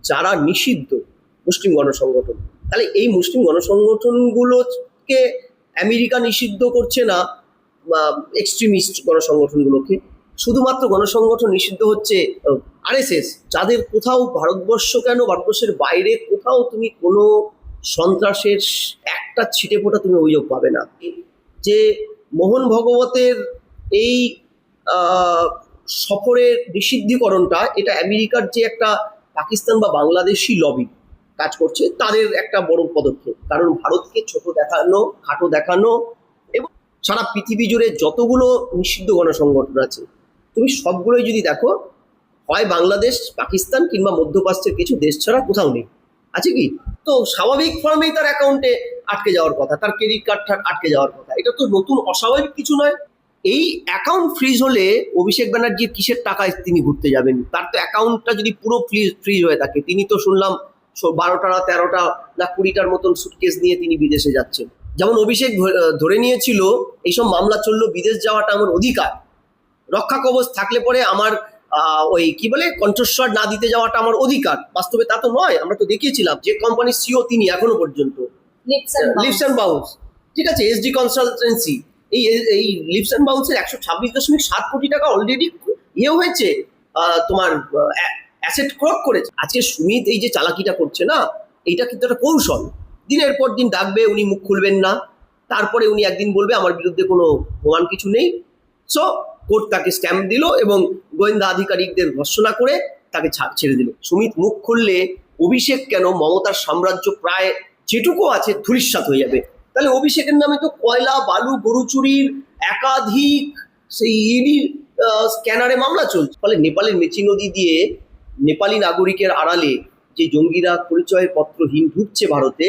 যারা নিষিদ্ধ মুসলিম গণসংগঠন, তাহলে এই মুসলিম গণসংগঠনগুলোকে আমেরিকা নিষিদ্ধ করছে না এক্সট্রিমিস্ট গণসংগঠনগুলোকে, শুধুমাত্র গণসংগঠন নিষিদ্ধ হচ্ছে আরএসএস, যাদের কোথাও ভারতবর্ষ কেন ভারতবর্ষের বাইরে কোথাও তুমি কোনো সন্ত্রাসের একটা ছিটে ফোঁটা তুমি অভিযোগ পাবে না। যে মোহন ভগবতের এই সফরের নিষিদ্ধীকরণটা, এটা আমেরিকার যে একটা পাকিস্তান বা বাংলাদেশি লবি কাজ করছে তাদের একটা বড় পদক্ষেপ, কারণ ভারতকে ছোট দেখানো, খাটো দেখানো, এবং সারা পৃথিবী জুড়ে যতগুলো নিষিদ্ধ গণসংগঠন আছে তুমি সবগুলোই যদি দেখো, হয় বাংলাদেশ, পাকিস্তান কিংবা মধ্যপ্রাচ্যের কিছু দেশ ছাড়া কোথাও নেই। আছে কি? তো স্বাভাবিক ফর্মেই তার অ্যাকাউন্টে আটকে যাওয়ার কথা, তার ক্রেডিট কার্ড আটকে যাওয়ার কথা, এটা তো নতুন অস্বাভাবিক কিছু নয়। এই অ্যাকাউন্ট ফ্রিজ হলে অভিষেক ব্যানার্জির কিসের টাকায় তিনি ঘুরতে যাবেন? তার তো অ্যাকাউন্টটা যদি পুরো ফ্রিজ হয়ে থাকে, তিনি তো শুনলাম 12টা না 13টা না 20টার মতন সুটকেস নিয়ে তিনি বিদেশে যাচ্ছেন। যেমন অভিষেক ধরে নিয়েছিল এইসব মামলা চললো, বিদেশ যাওয়াটা আমার অধিকার, রক্ষা কবচ থাকলে পরে আমার ওই কি বলে কণ্ঠস্বর না দিতে যাওয়াটা আমার অধিকার। বাস্তবে তা তো নয়, আমরা তো দেখিয়েছিলাম যে কোম্পানির সিও তিনি এখনো পর্যন্ত লিপস অ্যান্ড বাউন্স, ঠিক আছে, এসডি কনসালটেন্সি, এই লিপস অ্যান্ড বাউন্সের 126.7 কোটি টাকা অলরেডি হয়েছে, তোমার অ্যাসেট ক্রক করেছে। আজকে সুমিত এই যে চালাকিটা করছে না, এইটা কিন্তু একটা কৌশল। দিনের পর দিন ডাকবে, উনি মুখ খুলবেন না, তারপরে উনি একদিন বলবে আমার বিরুদ্ধে কোনো প্রমাণ কিছু নেই, সো কোর্ট তাকে স্ট্যাম্প দিল এবং গোয়েন্দা আধিকারিকদের ভর্ৎসনা করে তাকে ছেড়ে দিল। সুমিত মুখ খুললে অভিষেক কেন, মমতার সাম্রাজ্য প্রায় যেটুকু আছে ধূলিসাৎ হয়ে যাবে। তাহলে অভিষেকের নামে তো কয়লা, বালু, গরু চুরির একাধিক সেই ইডি স্ক্যানারে মামলা চলছে। ফলে নেপালের মেচি নদী দিয়ে নেপালি নাগরিকের আড়ালে যে জঙ্গিরা পরিচয় পত্রহীন ঢুকছে ভারতে,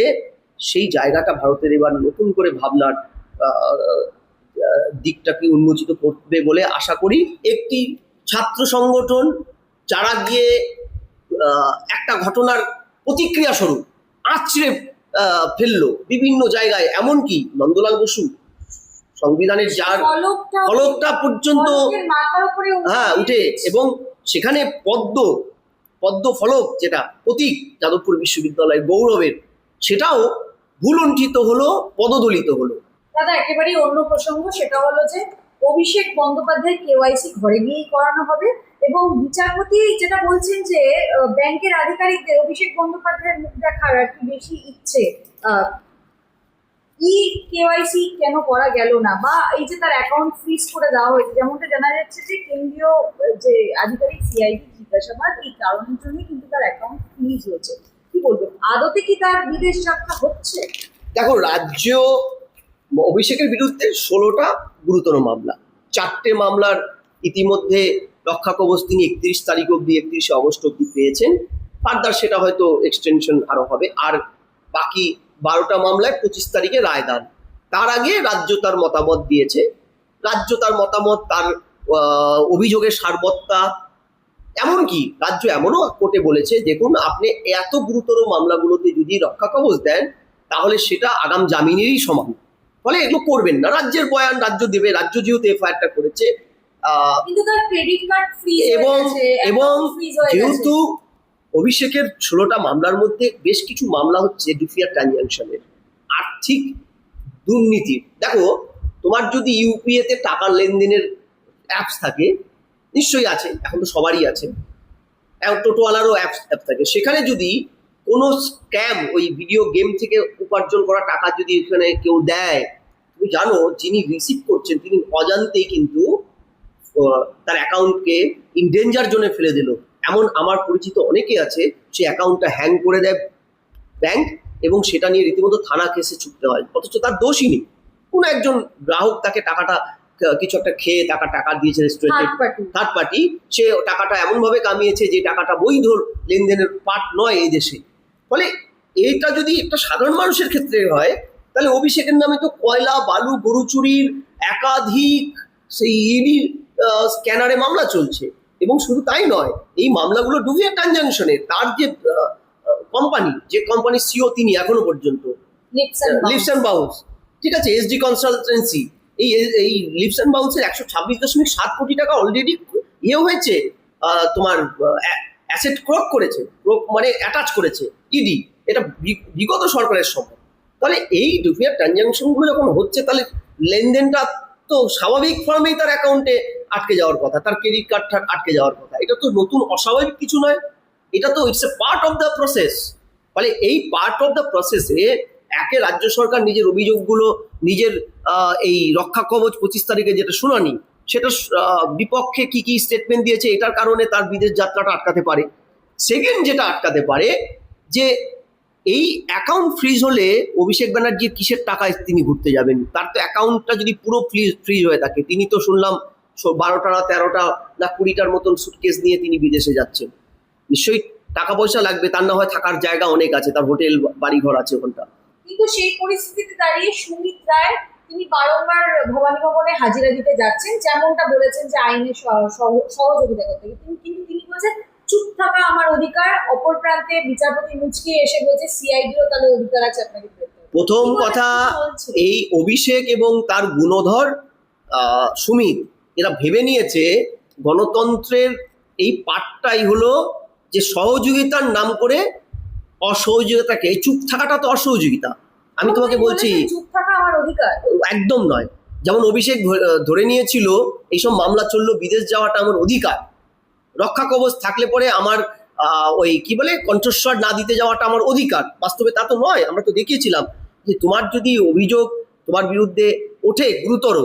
সেই জায়গাটা ভারতের এবার নতুন করে ভাবনার দিকটাকে উন্মোচিত করবে বলে আশা করি। একটি ছাত্র সংগঠন যারা গিয়ে একটা ঘটনার প্রতিক্রিয়া স্বরূপ আঁচড়ে ফেললো বিভিন্ন জায়গায়, এমনকি নন্দলাল বসু সংবিধানের যার ফলকটা পর্যন্ত উঠে, এবং সেখানে পদ্ম ফলক যেটা প্রতীক যাদবপুর বিশ্ববিদ্যালয়ের গৌরবের, সেটাও ভুলুণ্ঠিত হলো, পদদলিত হলো। দাদা একেবারেই অন্য প্রসঙ্গ, সেটা হলো যে অভিষেক বন্দ্যোপাধ্যায় কেওয়াইসি ঘরে গিয়েই করানো হবে, এবং বিচারপতি যেটা বলছেন যে ব্যাংকের আধিকারিকদের অভিষেক বন্দ্যোপাধ্যায়ের মুখ দেখার আর কি বেশি ইচ্ছে, কেওয়াইসি কেন করা গেল না, বা এই যে তার অ্যাকাউন্ট ফ্রিজ করে দেওয়া হয়েছে, যেমনটা জানা যাচ্ছে যে কেন্দ্রীয় যে আধিকারিক সিআইডি জিজ্ঞাসাবাদ এই কারণের জন্যই কিন্তু তার অ্যাকাউন্ট ফ্রিজ হয়েছে। কি বলবেন, আদতে কি তার বিদেশ যাত্রা হচ্ছে? দেখো, রাজ্য অভিষেকের বিরুদ্ধে 16টা গুরুতর মামলা, 4টে মামলার ইতিমধ্যে রক্ষা কবচ তিনি 31 তারিখ অব্দি, 31শে অগস্ট অব্দি পেয়েছেন। ফার্দার সেটা হয়তো এক্সটেনশন আরো হবে, আর বাকি 12টা মামলায় 25 তারিখে রায়দান। তার আগে রাজ্য তার মতামত দিয়েছে, রাজ্য তার মতামত, তার অভিযোগের সারবত্তা, এমনকি রাজ্য এমনও কোর্টে বলেছে দেখুন আপনি এত গুরুতর মামলাগুলোতে যদি রক্ষা কবচ দেন তাহলে সেটা আগাম জামিনেরই সমান, ফলে এগুলো করবেন না। রাজ্যের বয়ান রাজ্য দেবে, রাজ্য যেহেতু এফআইআরটা করেছে, এবং যেহেতু অভিষেকের 16টা মামলার মধ্যে বেশ কিছু মামলা হচ্ছে ডুফিয়ার ট্রানজাকশনের, আর্থিক দুর্নীতির। দেখো, তোমার যদি ইউপিএতে টাকার লেনদেনের অ্যাপস থাকে, নিশ্চয়ই আছে, এখন তো সবারই আছে, টোটোওয়ালারও অ্যাপস থাকে, সেখানে যদি কোনো স্ক্যাম, ওই ভিডিও গেম থেকে উপার্জন করা টাকা যদি এখানে কেউ দেয়, তুমি জানো যিনি রিসিভ করছেন তিনি অজান্তেই কিন্তু তার অ্যাকাউন্টকে ইন ডেঞ্জার জোনে ফেলে দিল। এমন আমার পরিচিত অনেকে আছে, সে অ্যাকাউন্টটা হ্যাং করে দেয় ব্যাংক, এবং সেটা নিয়ে রীতিমতো থানা কেসে ছুটতে হয়, অথচ তার দোষই নেই। কোনো একজন গ্রাহক তাকে টাকাটা কিছু একটা খেয়ে টাকা দিয়েছে রেস্টুরেন্টে, থার্ড পার্টি, সে টাকাটা এমনভাবে কামিয়েছে যে টাকাটা বৈধ লেনদেনের পার্ট নয় এই দেশে। ফলে এইটা যদি একটা সাধারণ মানুষের ক্ষেত্রে হয়, তাহলে অভিষেকের নামে তো কয়লা, বালু, গরু চুরির একাধিক সেই ইডি স্ক্যানারে মামলা চলছে, এবং শুধু তাই নয়, এই মামলাগুলো ডুফিয়ার ট্রানজাকশনের, তার যে কোম্পানির সিও তিনি এখনো পর্যন্ত লিপস অ্যান্ড বাউন্স, ঠিক আছে, এসডি কনসালটেন্সি, এই লিপস অ্যান্ড বাউন্সের 126.7 কোটি টাকা অলরেডি হয়েছে, তোমার অ্যাসেট ক্রপ করেছে, মানে অ্যাটাচ করেছে ইডি, এটা বিগত সরকারের সময়। তাহলে এই ডুপ্লিকেট ট্রানজাকশনগুলো যখন হচ্ছে, তাহলে লেনদেনটা তো স্বাভাবিক ফর্মেই তার অ্যাকাউন্টে আটকে যাওয়ার কথা, তার ক্রেডিট কার্ডটা আটকে যাওয়ার কথা। এটা তো নতুন অস্বাভাবিক কিছু নয়, এটা তো it's a part of the process. ফলে এই পার্ট অফ দ্য প্রসেসে একে রাজ্য সরকার নিজের অভিযোগগুলো, নিজের এই রক্ষা কবচ 25 তারিখে যেটা শুনানি, সেটা বিপক্ষে কি কি স্টেটমেন্ট দিয়েছে, এটার কারণে তার বিদেশ যাত্রাটা আটকাতে পারে। সেকেন্ড যেটা আটকাতে পারে, যে এই অ্যাকাউন্ট ফ্রিজ হলে অভিষেক ব্যানার্জির কিসের টাকায় তিনি ঘুরতে যাবেন? তার তো অ্যাকাউন্টটা যদি পুরো ফ্রিজ হয়ে থাকে, তিনি তো শুনলাম 12টা না 13টা না 20টার মতন সুটকেস নিয়ে তিনি বিদেশে যাচ্ছেন। নিশ্চয়ই টাকা পয়সা লাগবে, তার না হয় থাকার জায়গা অনেক আছে, তার হোটেল বাড়িঘর আছে ওখানটা। কিন্তু সেই পরিস্থিতিতে দাঁড়িয়ে সুমিত রায় তিনি বারংবার ভবানী ভবনে হাজিরা দিতে যাচ্ছেন, যেমনটা বলেছেন যে আইনের সহযোগিতা করতে, কিন্তু তিনি বলছেন চুপ থাকা আমার অধিকার। অপর প্রান্তে বিচারপতি মুচকি এসে বলছে সিআইডিও তাহলে অধিকার আছে আপনাকে গ্রেফতার করার। প্রথম কথা, এই অভিষেক এবং তার গুণধর সুমিত এরা ভেবে নিয়েছে গণতন্ত্রের এই পাঠটাই হলো যে সহযোগিতার নাম করে অসহযোগিতাকে, চুপ থাকাটা তো অসহযোগিতা। আমি তোমাকে বলছি চুপ থাকা আমার অধিকার একদম নয়। যেমন অভিষেক ধরে নিয়েছিল এইসব মামলা চললো, বিদেশ যাওয়াটা আমার অধিকার, রক্ষা কবচ থাকলে পরে আমার ওই কি বলে কণ্ঠস্বর না দিতে যাওয়াটা আমার অধিকার। বাস্তবে তা তো নয়। আমরা তো দেখিয়েছিলাম যে তোমার যদি অভিযোগ তোমার বিরুদ্ধে ওঠে গুরুতর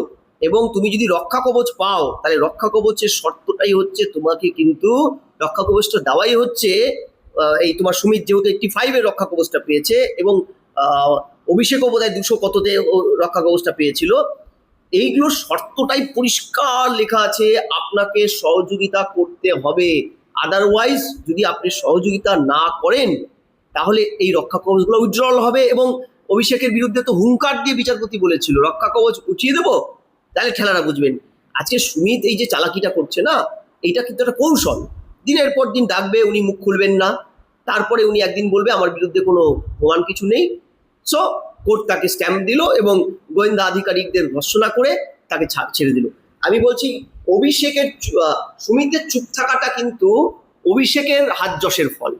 এবং তুমি যদি রক্ষা কবচ পাও, তাহলে রক্ষা কবচের শর্তটাই হচ্ছে তোমাকে কিন্তু রক্ষা কবচটা দেওয়াই হচ্ছে এই তোমার সুমিত যেহেতু 85-এর রক্ষা কবচটা পেয়েছে এবং অভিষেকও বোধহয় 200 কততে রক্ষা কবচটা পেয়েছিল, এইগুলোর শর্তটাই পরিষ্কার লেখা আছে, আপনাকে সহযোগিতা করতে হবে। আদারওয়াইজ যদি আপনি সহযোগিতা না করেন, তাহলে এই রক্ষা কবচগুলো উইথড্রল হবে। এবং অভিষেকের বিরুদ্ধে তো হুঙ্কার দিয়ে বিচারপতি বলেছিল রক্ষা কবচ উঠিয়ে দেবো, তাহলে ঠেলারা বুঝবেন। আজকে সুমিত এই যে চালাকিটা করছে না, এইটা কিন্তু একটা কৌশল। দিনের পর দিন ডাকবে, উনি মুখ খুলবেন না, তারপরে উনি একদিন বলবে আমার বিরুদ্ধে কোনো প্রমাণ কিছু নেই, সো কোর্ট তাকে স্ট্যাম্প দিল এবং গোয়েন্দা আধিকারিকদের ভর্ৎসনা করে তাকে ছেড়ে দিল। আমি বলছি অভিষেকের সুমিতের চুপ থাকাটা কিন্তু অভিষেকের হাত যশের ফল।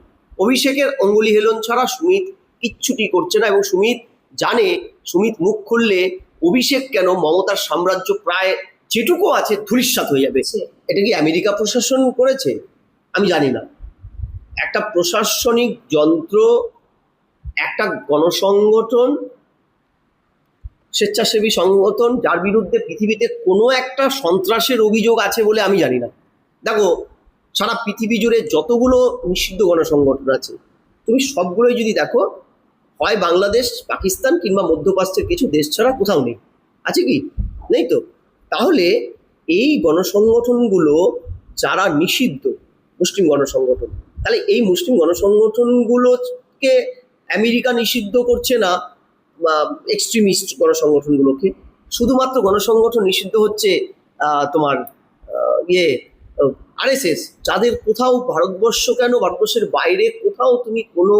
অভিষেকের অঙ্গুলি হেলন ছাড়া সুমিত কিচ্ছুটি করছে না এবং সুমিত জানে সুমিত মুখ খুললে অভিষেক কেন মমতার সাম্রাজ্য প্রায় যেটুকু আছে ধূলিসাৎ হয়ে যাবে। এটা কি আমেরিকা প্রশাসন করেছে? আমি জানি না। একটা প্রশাসনিক যন্ত্র, একটা গণসংগঠন, স্বেচ্ছাসেবী সংগঠন, যার বিরুদ্ধে পৃথিবীতে কোনো একটা সন্ত্রাসের অভিযোগ আছে বলে আমি জানি না। দেখো, সারা পৃথিবী জুড়ে যতগুলো নিষিদ্ধ গণসংগঠন আছে, তুমি সবগুলোই যদি দেখো, হয় বাংলাদেশ, পাকিস্তান কিংবা মধ্যপ্রাচ্যের কিছু দেশ ছাড়া কোথাও নেই। আছে কি? নেই তো। তাহলে এই গণসংগঠনগুলো যারা নিষিদ্ধ মুসলিম গণসংগঠন, তাহলে এই মুসলিম গণসংগঠনগুলোকে আমেরিকা নিষিদ্ধ করছে না এক্সট্রিমিস্ট গণসংগঠনগুলোকে। শুধুমাত্র গণসংগঠন নিষিদ্ধ হচ্ছে তোমার আরএসএস, যাদের কোথাও ভারতবর্ষ কেন ভারতবর্ষের বাইরে কোথাও তুমি কোনো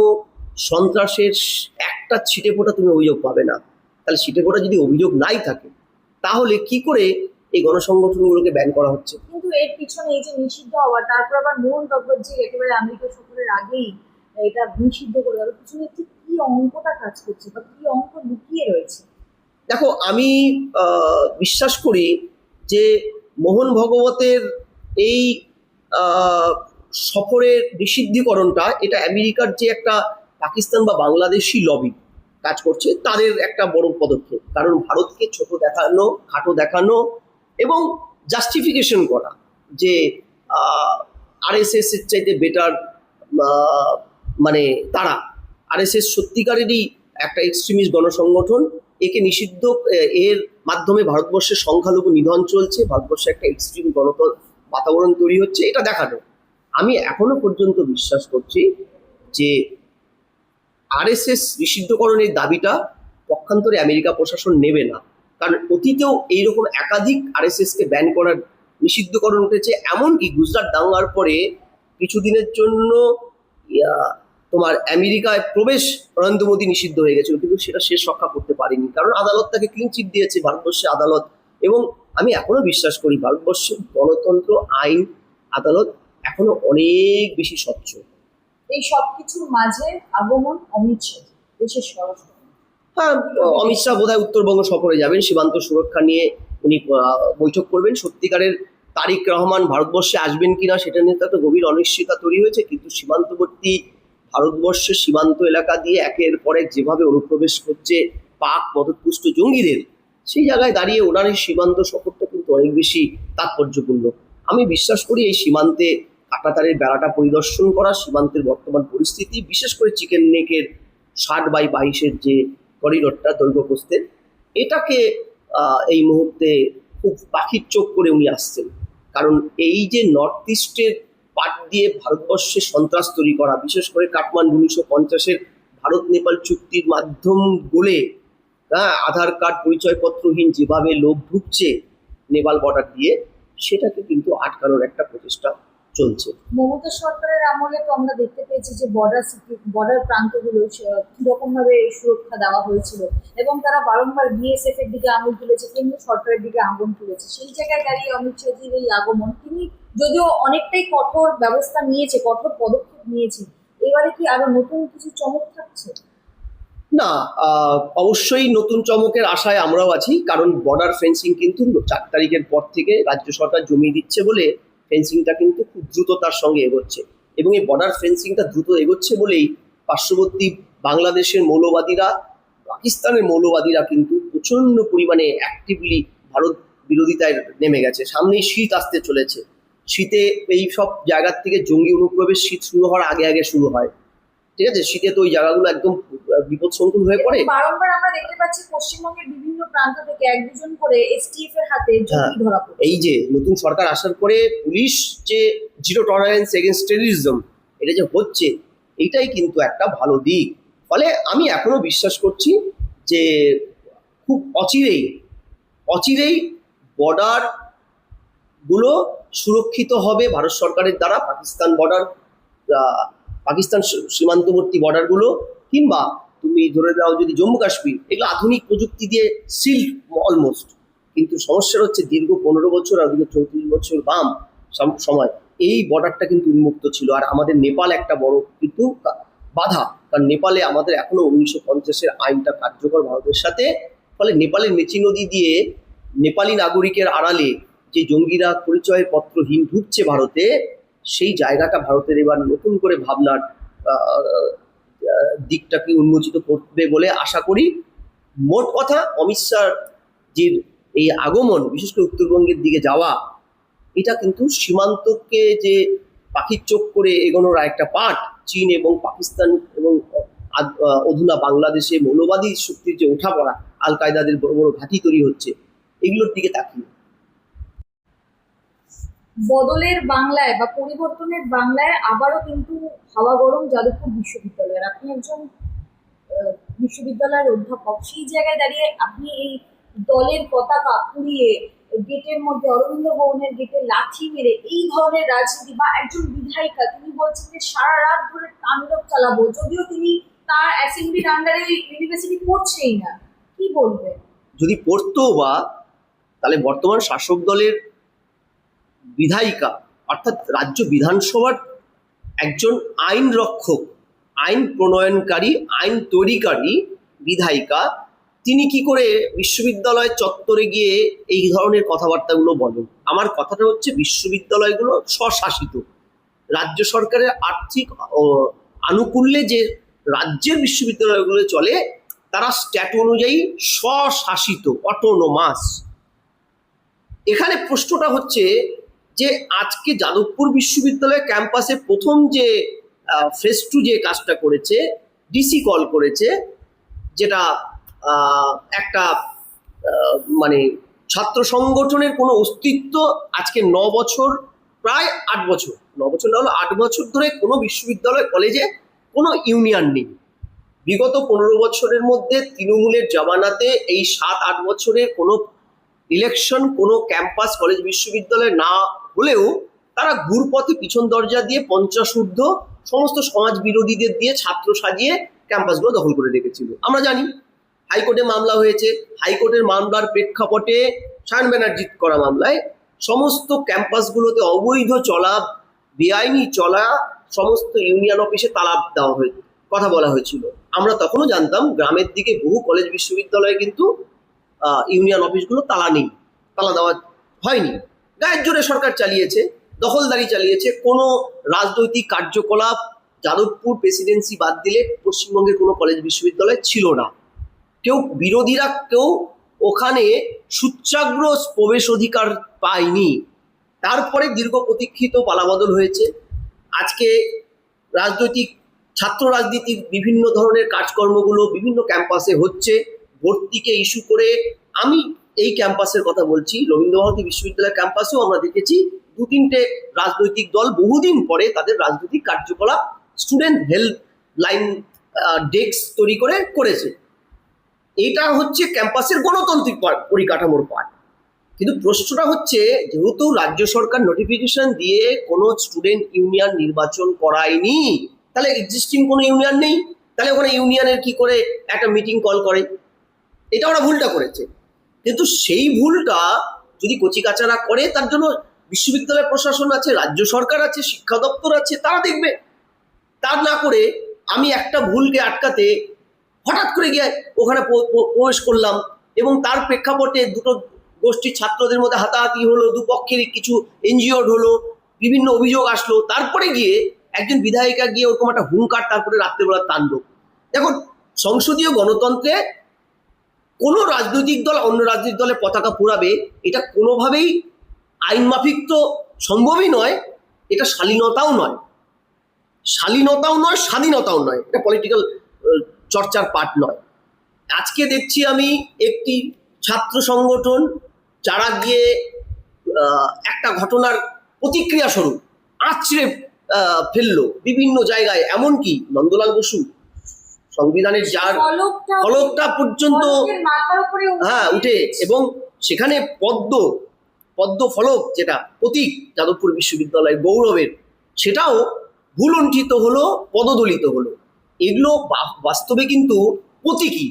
সন্ত্রাসের একটা ছিটেফোঁটা তুমি অভিযোগ পাবে না। তাহলে ছিটেফোঁটা যদি অভিযোগ নাই থাকে, তাহলে কি করে এই গণসংগঠনগুলোকে ব্যান করা হচ্ছে? কিন্তু এর পিছনে এই যে নিষিদ্ধ হওয়া, তারপর আবার মোহন ভগবতজি একেবারে আমেরিকা সফরের আগেই এটা নিষিদ্ধ করে দেওয়ার পিছনে কি অঙ্কটা কাজ করছে বা কি অঙ্ক লুকিয়ে রয়েছে? দেখো, আমি বিশ্বাস করি যে মোহন ভগবতের এই সফরের নিষিদ্ধীকরণটা, এটা আমেরিকার যে একটা পাকিস্তান বা বাংলাদেশি লবি কাজ করছে, তাদের একটা বড় পদক্ষেপ। কারণ ভারতকে ছোট দেখানো, খাটো দেখানো এবং জাস্টিফিকেশন করা যে আরএসএস এর চাইতে বেটার, মানে তারা আরএসএস সত্যিকারেরই একটা এক্সট্রিমিস্ট গণসংগঠন, একে নিষিদ্ধ, এর মাধ্যমে ভারতবর্ষের সংখ্যালঘু নিধন চলছে, ভারতবর্ষে একটা এক্সট্রিম বাতাবরণ তৈরি হচ্ছে, এটা দেখানো। আমি এখনো পর্যন্ত বিশ্বাস করছি যে আরএসএস নিষিদ্ধকরণের দাবিটা পক্ষান্তরে আমেরিকা প্রশাসন নেবে না। কারণ অতীতেও এইরকম একাধিক আরএসএসকে ব্যান করার নিষিদ্ধকরণ উঠেছে। এমনকি গুজরাট দাঙ্গার পরে কিছুদিনের জন্য তোমার আমেরিকায় প্রবেশ নরেন্দ্র মোদী নিষিদ্ধ হয়ে গেছিল, কিন্তু সেটা শেষ রক্ষা করতে পারেনি, কারণ আদালত তাকে ক্লিন চিট দিয়েছে, ভারতবর্ষের আদালত। এবং আমি এখনো বিশ্বাস করি ভারতবর্ষের গণতন্ত্র, আইন, আদালত এখনো অনেক বেশি স্বচ্ছ। এই সবকিছুর মাঝে আগমন অমিত শাহ, দেশের স্বরাষ্ট্রমন্ত্রী। হ্যাঁ, অমিত শাহ বোধহয় উত্তরবঙ্গ সফরে যাবেন, সীমান্ত সুরক্ষা নিয়ে উনি বৈঠক করবেন। সত্যিকারের তারিক রহমান ভারতবর্ষে আসবেন কিনা সেটা নিয়ে তো একটা গভীর অনিশ্চয়তা তৈরি হয়েছে, কিন্তু সীমান্তবর্তী ভারতবর্ষের সীমান্ত এলাকা দিয়ে একের পর এক যেভাবে অনুপ্রবেশ করছে পাক মদতপুষ্ট জঙ্গিদের, সেই জায়গায় দাঁড়িয়ে ওনার এই সীমান্ত সফরটা কিন্তু অনেক বেশি তাৎপর্যপূর্ণ। আমি বিশ্বাস করি এই সীমান্তে কাঁটাতারের বেড়াটা পরিদর্শন করা, সীমান্তের বর্তমান পরিস্থিতি, বিশেষ করে চিকেন নেকের 60/22 যে করিডোরটা দৈর্ঘ্য প্রস্থের, এটাকে এই মুহূর্তে খুব পাখির চোখ করে উনি আসছেন। কারণ এই যে নর্থ ইস্টের পাট দিয়ে ভারতবর্ষে সন্ত্রাস তৈরি করা, বিশেষ করে কাঠমান্ডু 1950-এর ভারত নেপাল চুক্তির মাধ্যম বলে, হ্যাঁ, আধার কার্ড পরিচয়পত্রহীন যেভাবে লোক ঢুকছে নেপাল বর্ডার দিয়ে, সেটাকে কিন্তু আটকানোর একটা প্রচেষ্টা চলছে। মমতা সরকারের আমলে তো আমরা দেখতে পেয়েছি যে বর্ডার প্রান্তগুলো কিরকম ভাবে সুরক্ষা দেওয়া হয়েছিল, এবং তারা বারংবার বিএসএফ এর দিকে আঙুল তুলেছে, কেন্দ্র সরকারের দিকে আঙুল তুলেছে। সেই জায়গায় দাঁড়িয়ে অমিত শাহজির এই আগমন, তিনি যদিও অনেকটাই কঠোর ব্যবস্থা নিয়েছে, কঠোর পদক্ষেপ নিয়েছে, এবারে কি আরো নতুন কিছু চমক থাকছে? না, অবশ্যই নতুন চমকের আশায় আমরাও আছি, কারণ বর্ডার ফেন্সিং কিন্তু 4 তারিখের পর থেকে রাজ্য সরকার জমিয়ে দিচ্ছে বলে ফেন্সিংটা কিন্তু খুব দ্রুততার সঙ্গে এগোচ্ছে, এবং এই বর্ডার ফেন্সিংটা দ্রুত এগোচ্ছে বলেই পার্শ্ববর্তী বাংলাদেশের মৌলবাদীরা, পাকিস্তানের মৌলবাদীরা কিন্তু প্রচণ্ড পরিমাণে অ্যাক্টিভলি ভারত বিরোধিতায় নেমে গেছে। সামনেই শীত আসতে চলেছে, শীতে এই সব জায়গার থেকে জঙ্গি অনুপ্রবেশ শীত শুরু হওয়ার আগে আগে শুরু হয়, ঠিক আছে? শীতে তো ওই জায়গাগুলো একদম বিপদসংকুল হয়ে পড়ে। বারংবার আমরা দেখতে পাচ্ছি পশ্চিমবঙ্গের বিভিন্ন প্রান্ত থেকে 1-2 জন করে এসটিএফ এর হাতে জঙ্গি ধরা পড়ছে। এই যে নতুন সরকার আসার পরে পুলিশ যে জিরো টলারেন্স এগেনস্ট টেররিজম, এটা যে হচ্ছে, এইটাই কিন্তু একটা ভালো দিক। ফলে আমি এখনো বিশ্বাস করছি যে খুব অচিরেই বর্ডার গুলো সুরক্ষিত হবে ভারত সরকারের দ্বারা। পাকিস্তান বর্ডার, পাকিস্তান সীমান্তবর্তী বর্ডারগুলো, কিংবা তুমি ধরে নাও যদি জম্মু কাশ্মীর, এগুলো আধুনিক প্রযুক্তি দিয়ে সিল্ড অলমোস্ট, কিন্তু সমস্যা হচ্ছে দীর্ঘ 15 বছর আর দীর্ঘ 34 বছর বাম সময় এই বর্ডারটা কিন্তু উন্মুক্ত ছিল। আর আমাদের নেপাল একটা বড় কিন্তু বাধা, কারণ নেপালে আমাদের এখনো 1950-এর আইনটা কার্যকর ভারতের সাথে। ফলে নেপালের মেচি নদী দিয়ে নেপালি নাগরিকের আড়ালে যে জঙ্গিরা পরিচয় পত্রহীন ঢুকছে ভারতে, সেই জায়গাটা ভারতের এবার নতুন করে ভাবনার দিকটাকে উন্মোচিত করবে বলে আশা করি। মোট কথা, অমিত শাহজির এই আগমন, বিশেষ করে উত্তরবঙ্গের দিকে যাওয়া, এটা কিন্তু সীমান্তকে যে পাখির চোখ করে এগোনোর একটা পাঠ। চীন এবং পাকিস্তান এবং অধুনা বাংলাদেশে মৌলবাদী শক্তির যে ওঠাপড়া, আল কায়দাদের বড় বড় ঘাঁটি তৈরি হচ্ছে, এগুলোর দিকে তাকিয়ে বদলের বাংলায় বা পরিবর্তনের বাংলায় আবারও কিন্তু হাওয়া গরম যাদবপুর বিশ্ববিদ্যালয়ের। আপনি একজন বিশ্ববিদ্যালয়ের অধ্যাপক, সেই জায়গায় দাঁড়িয়ে আপনি এই দলের পতাকা পুড়িয়ে গেটের মধ্যে, অরবিন্দ ভবনের গেটে লাঠি মেরে এই ধরনের রাজনীতি, বা একজন বিধায়িকা তিনি বলছেন যে সারা রাত ধরে তাণ্ডব চালাবো, যদিও তিনি তার অ্যাসেম্বলির আন্ডারে ইউনিভার্সিটি পড়ছেই না, কি বলবেন? যদি পড়তো বা, তাহলে বর্তমান শাসক দলের বিধায়িকা, অর্থাৎ রাজ্য বিধানসভার একজন আইন রক্ষক, আইন প্রণয়নকারী, আইন তৈরিকারী বিধায়িকা, তিনি কি করে বিশ্ববিদ্যালয় চত্বরে গিয়ে এই ধরনের কথাবার্তাগুলো বলেন? আমার কথাটা হচ্ছে, বিশ্ববিদ্যালয়গুলো স্বশাসিত, রাজ্য সরকারের আর্থিক আনুকূল্যে যে রাজ্যের বিশ্ববিদ্যালয়গুলো চলে, তারা স্ট্যাটু অনুযায়ী স্বশাসিত, অটোনোমাস। এখানে প্রশ্নটা হচ্ছে যে আজকে যাদবপুর বিশ্ববিদ্যালয় ক্যাম্পাসে প্রথম যে ফেজ 2 যে কাজটা করেছে, ডিসি কল করেছে, যেটা একটা মানে ছাত্র সংগঠনের কোনো অস্তিত্ব আজকে 9 বছর, প্রায় 8 বছর, 9 বছর না হলো 8 বছর ধরে কোনো বিশ্ববিদ্যালয় কলেজে কোনো ইউনিয়ন নেই। বিগত 15 বছরের মধ্যে তৃণমূলের জামানাতে এই 7-8 বছরের কোনো ইলেকশন কোনো ক্যাম্পাস কলেজ বিশ্ববিদ্যালয় না হলেও তারা ঘুরপথে পিছন দরজা দিয়ে 50 ঊর্ধ্ব সমস্ত সমাজ বিরোধীদের দিয়ে ছাত্র সাজিয়ে ক্যাম্পাসগুলো দখল করে রেখেছিল। আমরা জানি হাইকোর্টে মামলা হয়েছে, হাইকোর্টের মামলার প্রেক্ষাপটে সায়ন ব্যানার্জি করা মামলায় সমস্ত ক্যাম্পাসগুলোতে অবৈধ চলা বেআইনি চলা সমস্ত ইউনিয়ন অফিসে তালা দেওয়া হয়েছে, কথা বলা হয়েছিল। আমরা তখনও জানতাম গ্রামের দিকে বহু কলেজ বিশ্ববিদ্যালয়ে কিন্তু ইউনিয়ন অফিসগুলো তালা নেই, তালা দেওয়া হয়নি। গায়ের জোরে সরকার চালিয়েছে, দখলদারি চালিয়েছে। কোনো রাজনৈতিক কার্যকলাপ যাদবপুর প্রেসিডেন্সি বাদ দিলে পশ্চিমবঙ্গের কোনো কলেজ বিশ্ববিদ্যালয় ছিল না। কেউ বিরোধীরা কেউ ওখানে সুচ্চাগ্র প্রবেশ অধিকার পায়নি। তারপরে দীর্ঘ প্রতীক্ষিত পালাবদল হয়েছে। আজকে রাজনৈতিক ছাত্র রাজনীতির বিভিন্ন ধরনের কাজকর্মগুলো বিভিন্ন ক্যাম্পাসে হচ্ছে, ভর্তিকে ইস্যু করে। আমি এই ক্যাম্পাসের কথা বলছি, রবীন্দ্রভারতী বিশ্ববিদ্যালয় ক্যাম্পাসেও আমরা দেখেছি 2-3টে রাজনৈতিক দল বহুদিন পরে তাদের রাজনৈতিক কার্যকলাপ স্টুডেন্ট হেল্প লাইন ডেস্ক তৈরি করে করেছে। এটা হচ্ছে ক্যাম্পাসের গণতান্ত্রিক পরিকাঠামোর পার্ট। কিন্তু প্রশ্নটা হচ্ছে, যেহেতু রাজ্য সরকার নোটিফিকেশন দিয়ে কোনো স্টুডেন্ট ইউনিয়ন নির্বাচন করায়নি, তাহলে এক্সিস্টিং কোনো ইউনিয়ন নেই, তাহলে ওখানে ইউনিয়নের কি করে একটা মিটিং কল করে? এটা ওরা ভুলটা করেছে। কিন্তু সেই ভুলটা যদি কচিকাচারা করে, তার জন্য বিশ্ববিদ্যালয় প্রশাসন আছে, রাজ্য সরকার আছে, শিক্ষা দপ্তর আছে, তারা দেখবে। তা না করে আমি একটা ভুলকে আটকাতে হঠাৎ করে গিয়ে ওখানে প্রবেশ করলাম, এবং তার প্রেক্ষাপটে দুটো গোষ্ঠীর ছাত্রদের মধ্যে হাতাহাতি হলো, দুপক্ষেরই কিছু এনজিওড হলো, বিভিন্ন অভিযোগ আসলো, তারপরে গিয়ে একজন বিধায়িকা গিয়ে ওরকম একটা হুঙ্কার, তারপরে রাত্রেবেলার তাণ্ডব। দেখুন, সংসদীয় গণতন্ত্রে কোনো রাজনৈতিক দল অন্য রাজনৈতিক দলের পতাকা পোড়াবে, এটা কোনোভাবেই আইন মাফিক তো সম্ভবই নয়। এটা শালীনতাও নয়, স্বাধীনতাও নয়, এটা পলিটিক্যাল চর্চার পার্ট নয়। আজকে দেখছি আমি একটি ছাত্র সংগঠন যারা গিয়ে একটা ঘটনার প্রতিক্রিয়া স্বরূপ আঁচড়ে ফেললো বিভিন্ন জায়গায়, এমনকি নন্দলাল বসু সংবিধানের যার ফলকটা পর্যন্ত উঠে, এবং সেখানে পদ্ম ফলক, যেটা প্রতীক যাদবপুর বিশ্ববিদ্যালয়ের গৌরবের, সেটাও ভুলুণ্ঠিত হলো, পদদলিত হলো। এগুলো বাস্তবে কিন্তু প্রতীকী।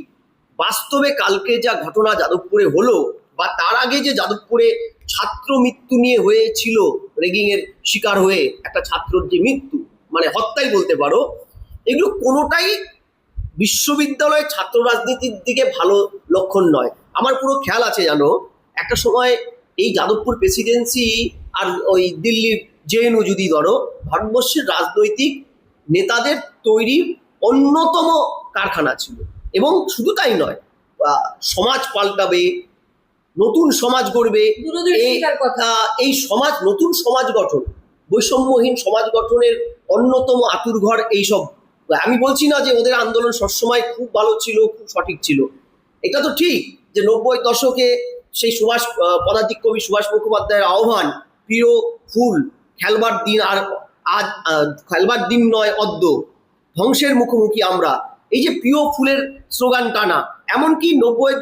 বাস্তবে কালকে যা ঘটনা যাদবপুরে হলো, বা তার আগে যে যাদবপুরে ছাত্র মৃত্যু নিয়ে হয়েছিল, রেগিংয়ের শিকার হয়ে একটা ছাত্রর যে মৃত্যু, মানে হত্যাই বলতে পারো, এগুলো কোনোটাই বিশ্ববিদ্যালয় ছাত্র রাজনীতির দিকে ভালো লক্ষণ নয়। আমার পুরো খেয়াল আছে, জানো, একটা সময় এই যাদবপুর প্রেসিডেন্সি আর ওই দিল্লির জেএনইউ যদি ধরো, ভারতবর্ষের রাজনৈতিক নেতাদের তৈরির অন্যতম কারখানা ছিল। এবং শুধু তাই নয়, সমাজ পাল্টাবে, নতুন সমাজ গড়বে, এই সমাজ, নতুন সমাজ গঠন, বৈষম্যহীন সমাজ গঠনের অন্যতম আতুরঘর এইসব। আমি বলছি না যে ওদের আন্দোলন সবসময় খুব ভালো ছিল, খুব সঠিক ছিল। এটা তো ঠিক যে 90 দশকে সেই পদাতিক কবি সুভাষ মুখোপাধ্যায়ের আহ্বান, প্রিয় ফুল খেলবার দিন, আর আজ খেলবার দিন নয় অদ্য, ধ্বংসের মুখোমুখি আমরা, এই যে প্রিয় ফুলের স্লোগান টানা। এমনকি 90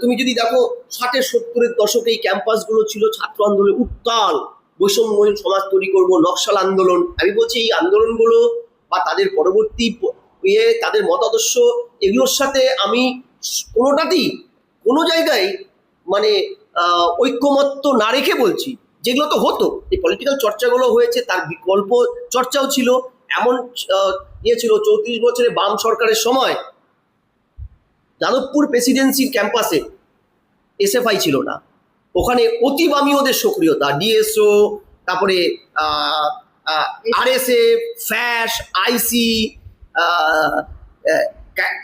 তুমি যদি দেখো 60-70-এর দশকে এই ক্যাম্পাসগুলো ছিল ছাত্র আন্দোলনের উত্তাল, বৈষম্যহীন সমাজ তৈরি করব, নকশাল আন্দোলন। আমি বলছি এই আন্দোলনগুলো বা তাদের পরবর্তী তাদের মতাদর্শ, এগুলোর সাথে আমি কোনোটাতেই কোনো জায়গায় মানে ঐক্যমত্য না রেখে বলছি, যেগুলো তো হতো, এই পলিটিক্যাল চর্চাগুলো হয়েছে, তার বিকল্প চর্চাও ছিল। এমন ছিল 34 বছরে বাম সরকারের সময় যাদবপুর প্রেসিডেন্সির ক্যাম্পাসে এসএফআই ছিল না, ওখানে অতি বামীয়দের সক্রিয়তা, ডিএসও, তারপরে আরএসএফ, ফ্যাশ, আইসি,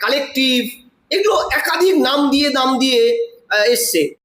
কালেকটিভ, এগুলো একাধিক নাম দিয়ে এসছে।